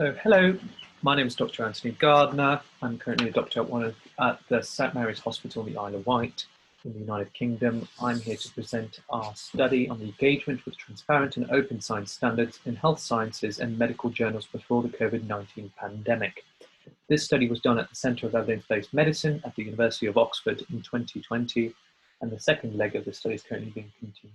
So, hello, my name is Dr. Antoni Gardener. I'm currently a doctor at the St Mary's Hospital in the Isle of Wight in the United Kingdom. I'm here to present our study on the engagement with transparent and open science standards in health sciences and medical journals before the COVID-19 pandemic. This study was done at the Centre of Evidence-Based Medicine at the University of Oxford in 2020, and the second leg of the study is currently being continued.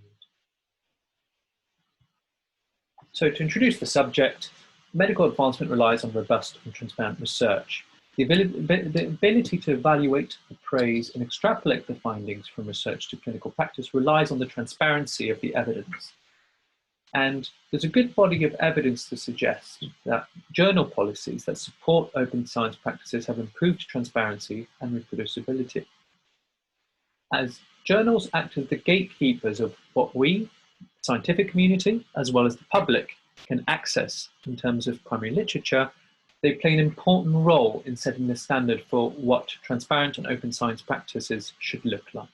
So, to introduce the subject, medical advancement relies on robust and transparent research. The ability to evaluate, appraise, and extrapolate the findings from research to clinical practice relies on the transparency of the evidence. And there's a good body of evidence to suggest that journal policies that support open science practices have improved transparency and reproducibility. As journals act as the gatekeepers of what we, the scientific community, as well as the public, can access in terms of primary literature, they play an important role in setting the standard for what transparent and open science practices should look like.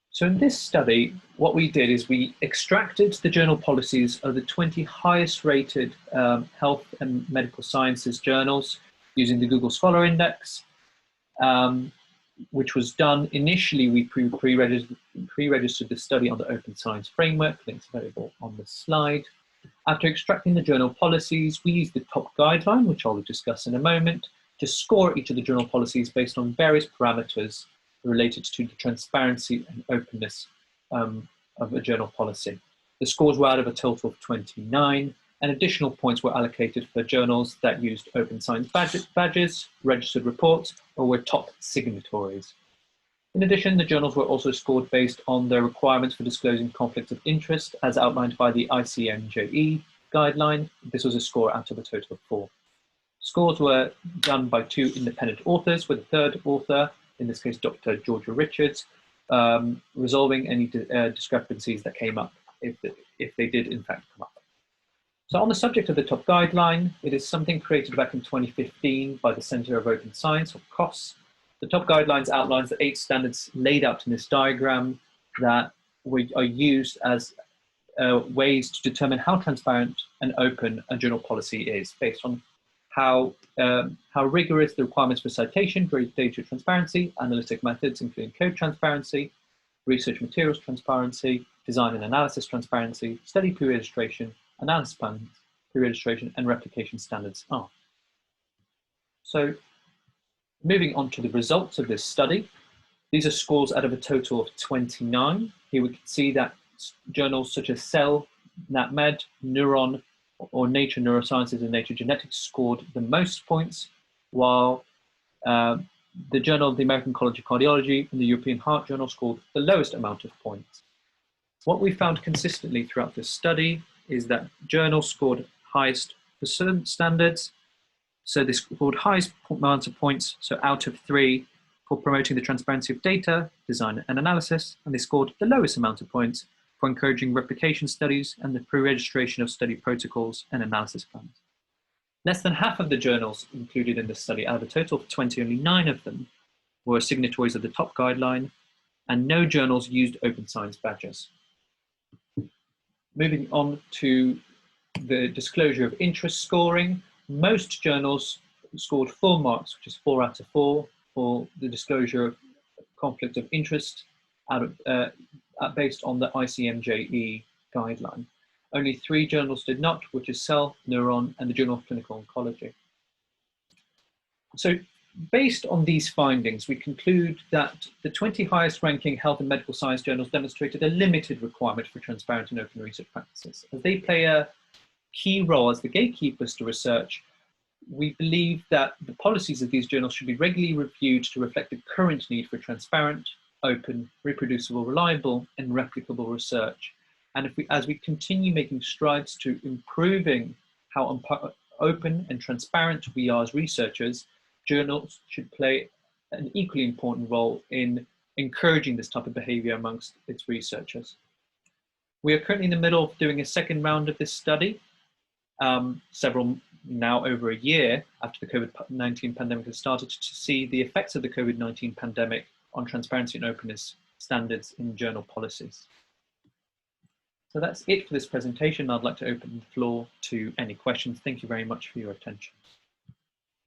So in this study, what we did is we extracted the journal policies of the 20 highest rated health and medical sciences journals using the Google Scholar Index, which was done initially. We pre-registered the study on the Open Science Framework, links available on the slide. After extracting the journal policies, we used the top guideline, which I'll discuss in a moment, to score each of the journal policies based on various parameters related to the transparency and openness of a journal policy. The scores were out of a total of 29, and additional points were allocated for journals that used open science badges, registered reports, or were top signatories. In addition, the journals were also scored based on their requirements for disclosing conflicts of interest as outlined by the ICMJE guideline. This was a score out of a total of 4. Scores were done by 2 independent authors, with a third author, in this case Dr. Georgia Richards, resolving any discrepancies that came up, if they did in fact come up. So on the subject of the top guideline, it is something created back in 2015 by the Centre of Open Science, or COSS. The top guidelines outlines the 8 standards laid out in this diagram that are used as ways to determine how transparent and open a journal policy is, based on how rigorous the requirements for citation, data transparency, analytic methods including code transparency, research materials transparency, design and analysis transparency, study pre-registration, analysis plans, pre-registration, and replication standards are. So, moving on to the results of this study, these are scores out of a total of 29. Here we can see that journals such as Cell, NatMed, Neuron, or Nature Neurosciences and Nature Genetics scored the most points, while the Journal of the American College of Cardiology and the European Heart Journal scored the lowest amount of points. What we found consistently throughout this study is that journals scored highest for certain standards. So they scored highest amount of points, so out of 3, for promoting the transparency of data, design and analysis, and they scored the lowest amount of points for encouraging replication studies and the pre-registration of study protocols and analysis plans. Less than half of the journals included in this study, out of a total of 20, only 9 of them were signatories of the top guideline, and no journals used open science badges. Moving on to the disclosure of interest scoring, most journals scored 4 marks, which is 4 out of 4, for the disclosure of conflict of interest based on the ICMJE guideline. Only 3 journals did not, which is Cell, Neuron, and the Journal of Clinical Oncology. So, based on these findings, we conclude that the 20 highest ranking health and medical science journals demonstrated a limited requirement for transparent and open research practices. As they play a key role as the gatekeepers to research, we believe that the policies of these journals should be regularly reviewed to reflect the current need for transparent, open, reproducible, reliable, and replicable research. And as we continue making strides to improving how open and transparent we are as researchers, journals should play an equally important role in encouraging this type of behavior amongst its researchers. We are currently in the middle of doing a second round of this study, several now over a year after the COVID-19 pandemic has started, to see the effects of the COVID-19 pandemic on transparency and openness standards in journal policies. So that's it for this presentation. I'd like to open the floor to any questions. Thank you very much for your attention.